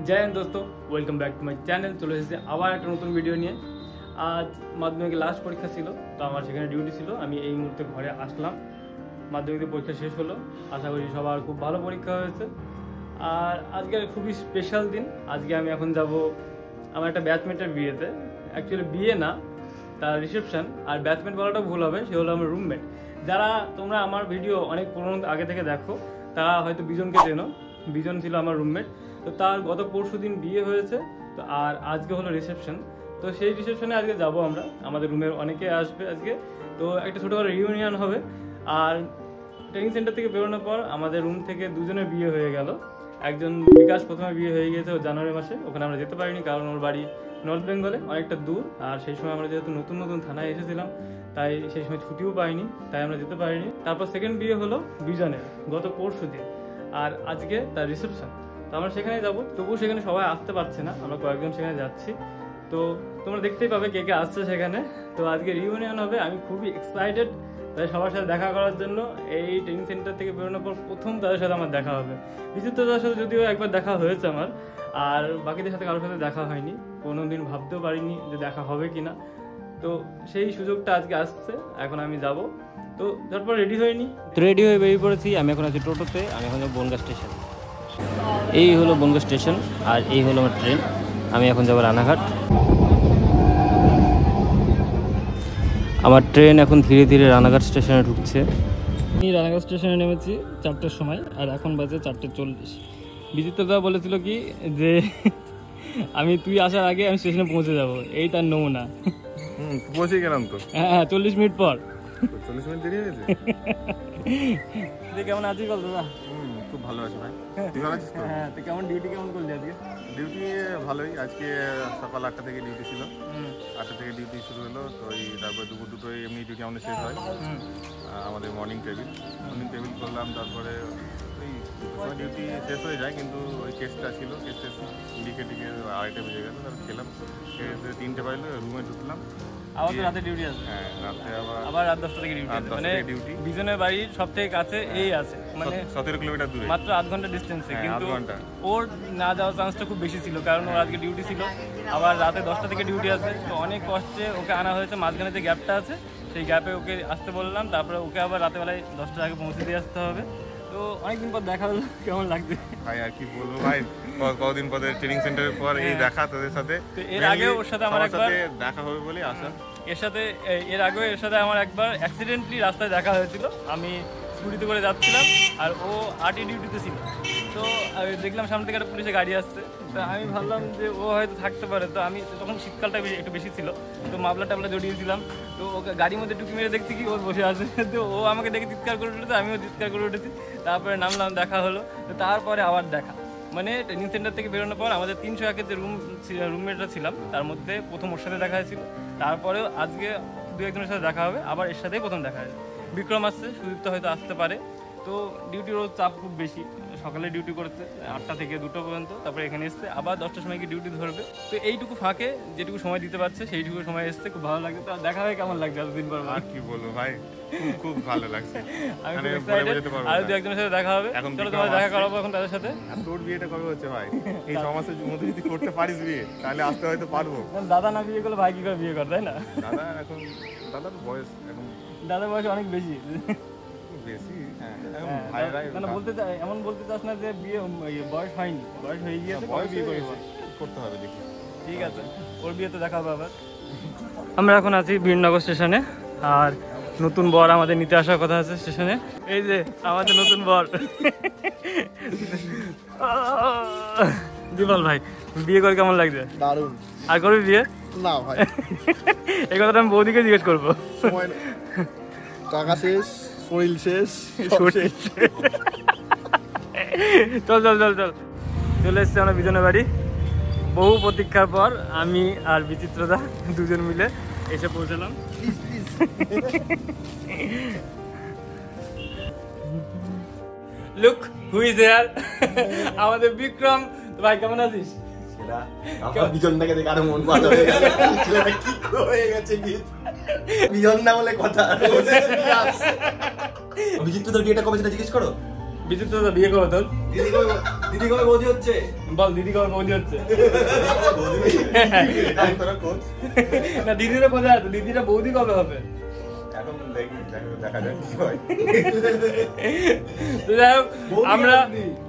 जय हिंद दोस्तों, welcome back to my channel. चले এসেছে আবার একটা নতুন ভিডিও নিয়ে। আজ মাধ্যমিকের লাস্ট পরীক্ষা ছিল, তো আমার সেখানে ডিউটি ছিল। আমি এই মুহূর্তে ঘরে আসলাম, মাধ্যমিকের পরীক্ষা শেষ হলো। আশা করি সবার খুব ভালো পরীক্ষা হয়েছে। আর আজকে খুবই স্পেশাল দিন। আজকে আমি এখন যাব আমার একটা ব্যাচমেটের বিয়েতে। অ্যাকচুয়ালি বিয়ে না, তার রিসেপশন। আর ব্যাচমেট বলাটা ভুল হবে, সে হলো আমার রুমমেট। যারা তোমরা আমার ভিডিও অনেক পুরোনো আগে থেকে দেখো, তারা হয়তো বিজনকে চেনো। বিজন ছিল আমার রুমমেট। তো তার গত পরশু দিন বিয়ে হয়েছে, তো আর আজকে হলো রিসেপশন। তো সেই রিসেপশনে আজকে যাব আমরা, আমাদের রুমের অনেকে আসবে আজকে। তো একটা ছোটো করে রিউনিয়ন হবে। আর ট্রেনিং সেন্টার থেকে বেরোনোর পর আমাদের রুম থেকে দুজনের বিয়ে হয়ে গেল। একজন বিকাশ প্রথমে বিয়ে হয়ে গিয়েছে জানুয়ারি মাসে, ওখানে আমরা যেতে পারিনি কারণ ওর বাড়ি নর্থ বেঙ্গলে, অনেকটা দূর। আর সেই সময় আমরা যেহেতু নতুন নতুন থানায় এসেছিলাম, তাই সেই সময় ছুটিও পাইনি, তাই আমরা যেতে পারিনি। তারপর সেকেন্ড বিয়ে হলো বিজনের গত পরশু দিন, আর আজকে তার রিসেপশন। তো আমরা সেখানে যাবো, তবুও সেখানে সবাই আসতে পারছে না, আমরা কয়েকজন সেখানে যাচ্ছি। তো তোমরা দেখতেই পাবে কে কে আসছে সেখানে। তো আজকে রিউনিয়ন হবে, আমি খুবই এক্সাইটেড তাদের সবার সাথে দেখা করার জন্য। এই ট্রেনিং সেন্টার থেকে বেরোনোর পর প্রথম তাদের সাথে আমার দেখা হবে। বিচিত্রতার সাথে যদিও একবার দেখা হয়েছে আমার, আর বাকিদের সাথে কারোর সাথে দেখা হয়নি। কোনোদিন ভাবতেও পারিনি যে দেখা হবে কি না। তো সেই সুযোগটা আজকে আসছে, এখন আমি যাব। তো তারপর রেডি হয়নি, তো রেডি হয়ে বেরিয়ে পড়েছি। আমি এখন আছি টোটোতে, আমি এখন যাবো বনগাঁ স্টেশন। এই হলো বনগাঁ স্টেশন, আর এই হলো আমার ট্রেন। আমি এখন যাবো রানাঘাট। আমার ট্রেন এখন ধীরে ধীরে রানাঘাট স্টেশনে ঢুকছে। আমি রানাঘাট স্টেশনে নেমেছি 4টার সময়, আর এখন বাজে 4:40। বিচিত্রদা বলেছিল কি যে তুই আসার আগে আমি স্টেশনে পৌঁছে যাব, এই তার নমুনা। পৌঁছে গেলাম তো। হ্যাঁ, 40 মিনিট পর। 40 মিনিট দেরি হয়েছে। তুই কেমন আছিস বল দাদা? খুব ভালো আছি ভাই, তুই ভালো আছিস তো? হ্যাঁ, তুই কেমন ডিউটি কেমন করলি আজকে? ডিউটি ভালোই, আজকে সকাল 8টা থেকে ডিউটি ছিল। 8টা থেকে ডিউটি শুরু হলো, তো তারপরে দুপুর দুটোয় এমনি ডিউটি আমাদের শেষ হয়। আমাদের মর্নিং টেবিল করলাম, তারপরে ওই সময় ডিউটি শেষ হয়ে যায়, কিন্তু ওই কেসটা ছিল, কেসটা লিখে 2:30 বেজে গেল। তারপর খেলাম, খেয়ে 3টে বাজলো, রুমে ঢুকলাম। আবার তো রাতে ডিউটি আছে? হ্যাঁ, রাতে আবার রাত 10টা থেকে ডিউটি আছে। মানে বিজনের বাড়ির সব থেকে কাছে এই আছে, মানে 17 কিলোমিটার দূরে, মাত্র 8 ঘন্টা ডিস্টেন্সে। কিন্তু ওর না যাওয়ার চান্সটা খুব বেশি ছিল, কারণ ওর আজকে ডিউটি ছিল, আবার রাতে 10টা থেকে ডিউটি আছে। তো অনেক কষ্টে ওকে আনা হয়েছে। মাঝখানে যে গ্যাপটা আছে, সেই গ্যাপে ওকে আসতে বললাম। তারপরে ওকে আবার রাতেবেলায় 10টার আগে পৌঁছে দিয়ে আসতে হবে। তো অনেকদিন পর দেখা হলো, কেমন লাগছে ভাই? আর কি বলবো ভাই, কতদিন পরে ট্রেনিং সেন্টারের পর এই দেখা তোদের সাথে। এর আগেও ওর সাথে আমার একবার দেখা হবে বলে আসা। এর সাথে আমার একবার অ্যাক্সিডেন্টলি রাস্তায় দেখা হয়েছিল। আমি স্কুটিতে করে যাচ্ছিলাম, আর ও আরটি ডিউটিতে ছিল। তো দেখলাম সামনে থেকে একটা পুলিশের গাড়ি আসছে। তো আমি ভাবলাম যে ও হয়তো থাকতে পারে। তো আমি তখন শীতকালটা একটু বেশি ছিল, তো মাফলা টাবলা জড়িয়েছিলাম। তো ওকে গাড়ির মধ্যে টুকি মেরে দেখছি কি ওর বসে আছে। তো ও আমাকে দেখে চিৎকার করে উঠেছে, আমিও চিৎকার করে উঠেছি। তারপরে নামলাম, দেখা হলো। তো তারপরে আবার দেখা, মানে ট্রেনিং সেন্টার থেকে বেরোনোর পর আমাদের 301-এর যে রুমমেটরা ছিলাম, তার মধ্যে প্রথম ওর সাথে দেখা হয়েছিল। তারপরেও আজকে 2-1জনের সাথে দেখা হবে, আবার এর সাথেই প্রথম দেখা হয়েছে। বিক্রম আসছে, সুদীপ্ত হয়তো আসতে পারে। তো ডিউটির চাপ খুব বেশি, সকালে ডিউটি করছে 8টা থেকে 2টো পর্যন্ত, তারপরে এখানে এসছে আবার 10টার সময় কি ডিউটি ধরবে। তো এইটুকু ফাঁকে যেটুকু সময় দিতে পারছে সেইটুকু সময় এসছে, খুব ভালো লাগে। তো দেখা হয় কেমন লাগছে এতদিন পর? আর কি বলবো ভাই, খুব ভালো লাগছে। আমি খুব এক্সাইটেড, আর 2-1জনের সাথে দেখা হবে। চলো তোমার দেখা করাবো এখন তাদের সাথে। তোর বিয়েটা কবে হচ্ছে ভাই? এই 6 মাসের মধ্যে যদি করতে পারিস বিয়ে, তাহলে আসতে হয়তো পারবো। দাদা না বিয়ে করলে ভাই কি করে বিয়ে করে, তাই না? দাদার বয়স এখন, দাদার বয়স অনেক বেশি। এমন বলতে চাস না যে বিয়ে বয়স হয়নি, বয়স হয়ে গিয়েছে, বিয়ে করতে হবে, দেখি। ঠিক আছে, ওর বিয়েতে দেখা হবে আবার। আমরা এখন আছি বীরনগর স্টেশনে, আর নতুন বর আমাদের নিতে আসার কথা আছে স্টেশনে। এই যে আমাদের নতুন বর দিবল ভাই, বিয়ে করে কেমন লাগছে? দারুণ। আর করবি বিয়ে? না ভাই, এই কথাটা আমি বৌদিকে জিজ্ঞেস করবো। টাকা শেষ, শরীর শেষ, চল চল চল চল চলে এসছি আমরা বিজনের বাড়ি। বহু প্রতীক্ষার পর আমি আর বিচিত্রদা দুজন মিলে এসে পৌঁছলাম। লুক হু ইজ হিয়ার, আমাদের বিক্রম। ভাই কেমন আছিস? বিজনটাকে দেখে আরো মন ভালো হয়ে গেল। কি হয়ে গেছে বিজন না বলে কথা। বিচিত্র তোর বিয়েটা কবে সেটা জিজ্ঞেস করো। বিচিত্রদা বিয়ে কবে তোর? দিদি কবে বৌদি হচ্ছে? বল দিদি কবে বৌদি হচ্ছে? না দিদিরা কোথায় আছে? দিদিরা বৌদি কবে হবে? আমরা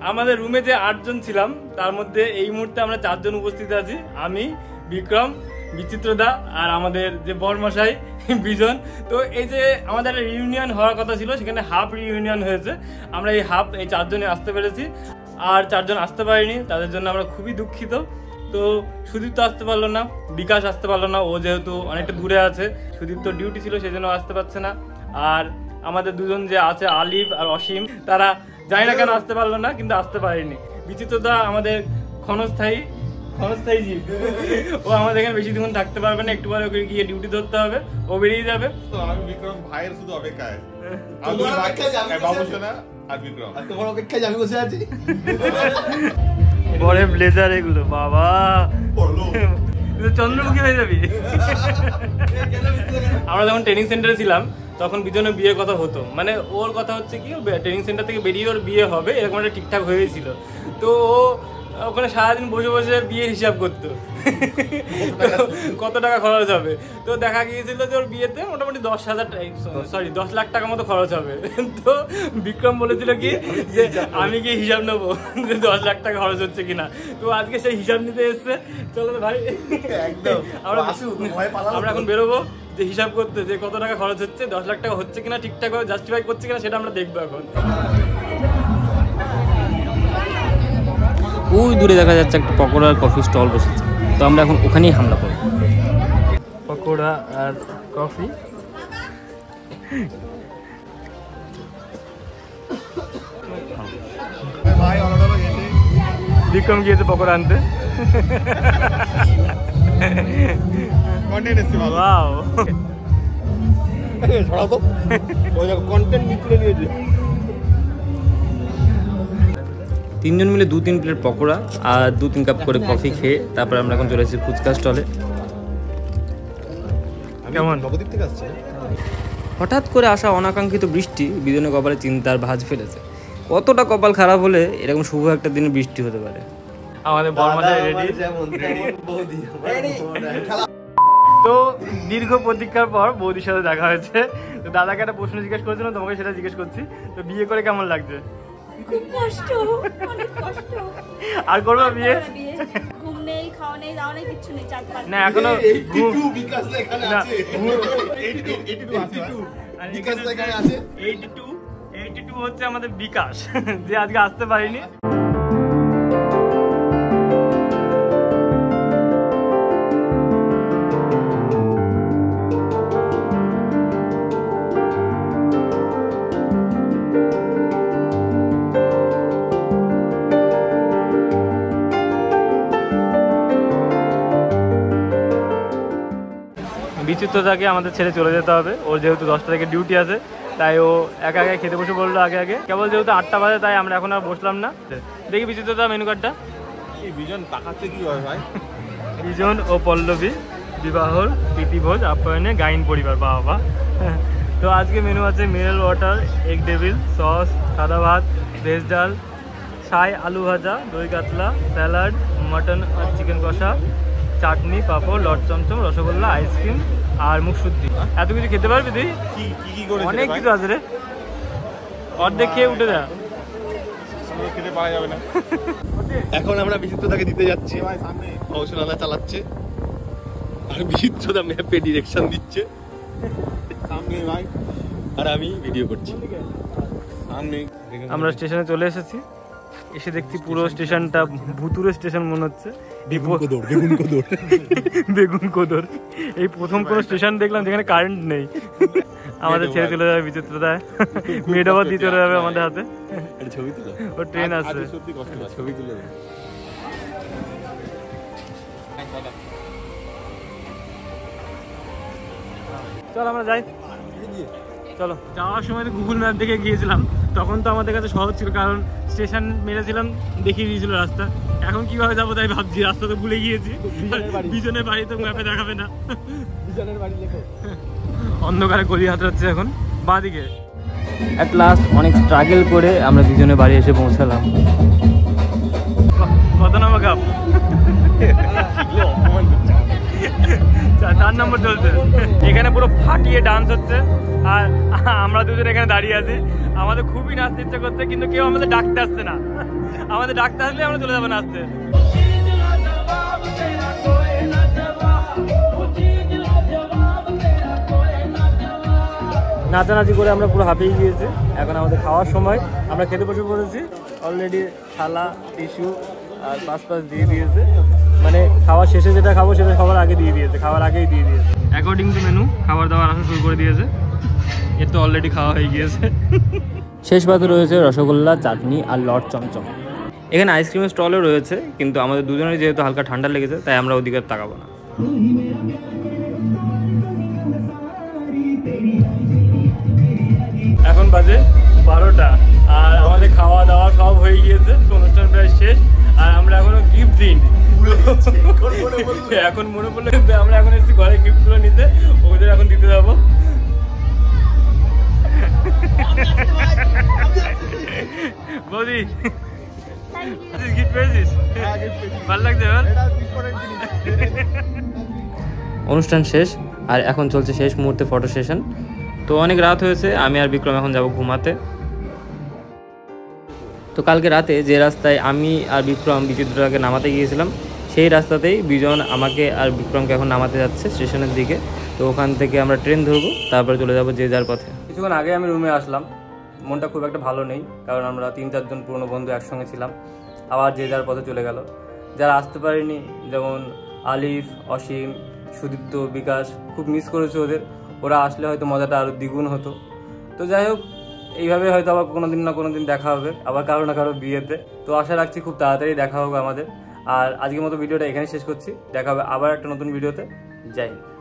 আমাদের রুমে যে 8 জন ছিলাম তার মধ্যে এই মুহূর্তে আমরা 4 জন উপস্থিত আছি। আমি, বিক্রম, বিচিত্রদা আর আমাদের যে বরমশাই বিজন। তো এই যে আমাদের রিউনিয়ন হওয়ার কথা ছিল, সেখানে হাফ রিউনিয়ন হয়েছে। আমরা এই 4 জনে আসতে পেরেছি, আর 4 জন আসতে পারিনি, তাদের জন্য আমরা খুবই দুঃখিত। তো সুদীপ তো আসতে পারলো না, বিকাশ আসতে পারলো না, ও যেহেতু অনেকটা দূরে আছে। সুদীপ তো ডিউটি ছিল, সেই জন্য আসতে পারছে না। আর আমাদের দুজন যে আছে আলিফ আর অসীম, তারা জানি না কেন আসতে পারলো না, কিন্তু আসতে পারেনি। বিচিত্রদা আমাদের ক্ষণস্থায়ী জীব, ও আমাদের এখানে বেশি দিন থাকতে পারবে না, একটু পরে ওকে গিয়ে ডিউটি ধরতে হবে, ও বেরিয়ে যাবে। তো আমি বিক্রম ভাইয়ের শুধু অপেক্ষায়, তোমার অপেক্ষায় আমি বসে আছি। বড় ব্লেজার এগুলো, বাবা চন্দ্রমুখী হয়ে যাবি। আমরা যখন ট্রেনিং সেন্টারে ছিলাম তখন বিজনের বিয়ের কথা হতো, মানে ওর কথা হচ্ছে কি ট্রেনিং সেন্টার থেকে বেরিয়ে ওর বিয়ে হবে, এরকম একটা ঠিকঠাক হয়েছিল। তো ও ওখানে সারাদিন বসে বসে বিয়ের হিসাব করতো, কত টাকা খরচ হবে। তো দেখা গিয়েছিল যে ওর বিয়েতে মোটামুটি 10 লাখ টাকা মতো খরচ হবে। তো বিক্রম বলেছিল কি যে আমি কি হিসাব নেবো যে 10 লাখ টাকা খরচ হচ্ছে কিনা। তো আজকে সেই হিসাব নিতে এসছে। চলো তো ভাই, একদম আমরা এখন বেরোবো যে হিসাব করতে, যে কত টাকা খরচ হচ্ছে, 10 লাখ টাকা হচ্ছে কিনা, ঠিকঠাক ভাবে জাস্টিফাই করছে কিনা, সেটা আমরা দেখবো এখন। ওই দূরে দেখা যাচ্ছে একটা পকোড়া আর কফি স্টল বসেছে, তো আমরা এখন ওখানেই হামলা করব। পকোড়া আর কফি। বিক্রম গিয়েছে পকোড়া আনতে। তিনজন মিলে 2-3 প্লেট পকোড়া আর 2-3 কাপ করে কফি খেয়ে তারপর আমরা এখন চলে এসেছি ফুচকা স্টলে। কেমন নবদ্বীপ থেকে আসছে? হঠাৎ করে আসা অনাকাঙ্ক্ষিত বৃষ্টি বিজনের কপালে চিন্তার ভাঁজ ফেলেছে। কতটা কপাল খারাপ হলে এরকম শুভ একটা দিনে বৃষ্টি হতে পারে। আমাদের বরমাশাই রেডি। তো দীর্ঘ প্রতীক্ষার পর বৌদির সাথে দেখা হয়েছে। তো দাদাকে একটা প্রশ্ন জিজ্ঞেস করেছিলাম, তোমাকে সেটা জিজ্ঞেস করছি। তো বিয়ে করে কেমন লাগছে? খুব কষ্ট, অনেক কষ্ট। আর করবে বিয়ে? ঘুম নেই, খাওয়া নেই, দাওয়া নেই, কিচ্ছু নেই। 4-5 না এখনো 82 বিকাশ এখানে আছে। 82 হচ্ছে আমাদের বিকাশ, যে আজকে আসতে পারিনি। বিচিত্রতাকে আমাদের ছেড়ে চলে যেতে হবে, ওর যেহেতু 10টা থেকে ডিউটি আছে, তাই ও একা একা খেতে বসে বললো আগে। কেবল যেহেতু 8টা বাজে, তাই আমরা এখন আর বসলাম না। দেখি বিচিত্রতা মেনু কার্ডটা। বিজন তাকাচ্ছে কি হয় ভাই? বিজন ও পল্লবী বিবাহর প্রীতিভোজ আপ্যায়নে গাইন পরিবার, বাবা। তো আজকে মেনু আছে mineral water, egg devil, sauce, সাদা ভাত, ভেজ ডাল, ছাই আলু ভাজা, দই কাতলা, স্যালাড, মটন আর চিকেন কষা, চাটনি, পাঁপড়, লট চমচম, রসগোল্লা, আইসক্রিম আর মুখশুদ্ধি। এত কিছু খেতে পারবি তুই? অনেক কিছু আছে রে, অর্ধেক খেয়ে উঠে যা, খেতে পারা যাবে না। এখন আমরা বিচিত্রতাকে দিতে যাচ্ছি। কৌশলাদা চালাচ্ছে আর বিচিত্রতা ম্যাপে ডিরেকশন দিচ্ছে সামনে ভাই, আর আমি ভিডিও করছি সামনে। আমরা স্টেশনে চলে এসেছি। এসে দেখছি পুরো স্টেশনটা ভুতুরে স্টেশন মনে হচ্ছে। বেগুন কোদর। এই প্রথম কোনো স্টেশন দেখলাম যেখানে কারেন্ট নেই। আমাদের ছেড়ে চলে যাবে বিচিত্রতায়, মেয়েটাও দিয়ে চলে যাবে আমাদের হাতে। ছবি তুলো, ও ট্রেন আসছে। ছবি তুলে চল আমরা যাই, চলো। যাওয়ার সময় তো গুগল ম্যাপ দেখে গিয়েছিলাম, তখন তো আমাদের কাছে সহজ ছিল, কারণ স্টেশন মেরেছিলাম, দেখিয়ে দিয়েছিল রাস্তা। এখন কিভাবে যাবো তাই ভাবছি, রাস্তা তো ভুলে গিয়েছি। বিজনের বাড়ি তো ম্যাপে দেখাবে না। বিজনের বাড়ি লেখো। অন্ধকারে গলি হাতড়াচ্ছে এখন বাঁ দিকে। অ্যাট লাস্ট অনেক স্ট্রাগল করে আমরা দুজনে বাড়ি এসে পৌঁছালাম। কত নম্বর কাপ? 4 নম্বর চলছে। এখানে পুরো ফাটিয়ে ডান্স হচ্ছে আর আমরা দুজন এখানে দাঁড়িয়ে আছি। আমাদের খুবই নাচতে ইচ্ছা করছে, কিন্তু কেউ আমাদের ডাকতে আসছে না। আমাদের ডাকতে আসলে আমরা চলে যাবো নাচতে। নাচানাচি করে আমরা পুরো হাঁপিয়ে গিয়েছি। এখন আমাদের খাওয়ার সময়, আমরা খেতে বসে পড়েছি। অলরেডি থালা, টিস্যু আর পাস দিয়ে দিয়েছে, মানে খাওয়ার শেষে যেটা খাবো সেটা খাবার আগে দিয়ে দিয়েছে, খাওয়ার আগেই দিয়ে দিয়েছে। অ্যাকর্ডিং টু মেনু খাবার দাবার আসা শুরু করে দিয়েছে। এর তো অলরেডি খাওয়া হয়ে গিয়েছে। শেষ পাতে রয়েছে রসগোল্লা, চাটনি আর লট চমচম। এখানে আইসক্রিমের স্টলও রয়েছে, কিন্তু আমাদের দুজনের যেহেতু হালকা ঠান্ডা লেগেছে তাই আমরা ওদিকে তাকাবো না। এখন বাজে 12টা আর আমাদের খাওয়া দাওয়া সব হয়ে গিয়েছে, অনুষ্ঠান প্রায় শেষ আর আমরা এখনো গিফট দিইনি। এখন মনে পড়লো আমরা এখন এসেছি ঘরে গিফটগুলো নিতে, ওদের এখন দিতে যাবো। বৌদি গিফট পেয়েছিস? ভালো লাগছে? অনুষ্ঠান শেষ আর এখন চলছে শেষ মুহূর্তে ফটো সেশন। তো অনেক রাত হয়েছে, আমি আর বিক্রম এখন যাব ঘুমাতে। তো কালকে রাতে যে রাস্তায় আমি আর বিক্রম বিচিত্রটাকে নামাতে গিয়েছিলাম, সেই রাস্তাতেই বিজন আমাকে আর বিক্রমকে এখন নামাতে যাচ্ছে স্টেশনের দিকে। তো ওখান থেকে আমরা ট্রেন ধরবো, তারপরে চলে যাবো যে যার পথে। কিছুক্ষণ আগে আমি রুমে আসলাম, মনটা খুব একটা ভালো নেই, কারণ আমরা 3-4 জন পুরনো বন্ধু একসঙ্গে ছিলাম, আবার যে যার পথে চলে গেল। যারা আসতে পারেনি, যেমন আলিফ, অসীম, সুদীপ্ত, বিকাশ, খুব মিস করেছে ওদের। ওরা আসলে হয়তো মজাটা আরও দ্বিগুণ হতো। তো যাই হোক, এইভাবে হয়তো আবার কোনোদিন না কোনোদিন দেখা হবে, আবার কারো না কারো বিয়েতে। তো আশা রাখছি খুব তাড়াতাড়ি দেখা হোক আমাদের। আর আজকের মতো ভিডিওটা এখানে শেষ করছি, দেখা হবে আবার একটা নতুন ভিডিওতে। জয় হিন্দ।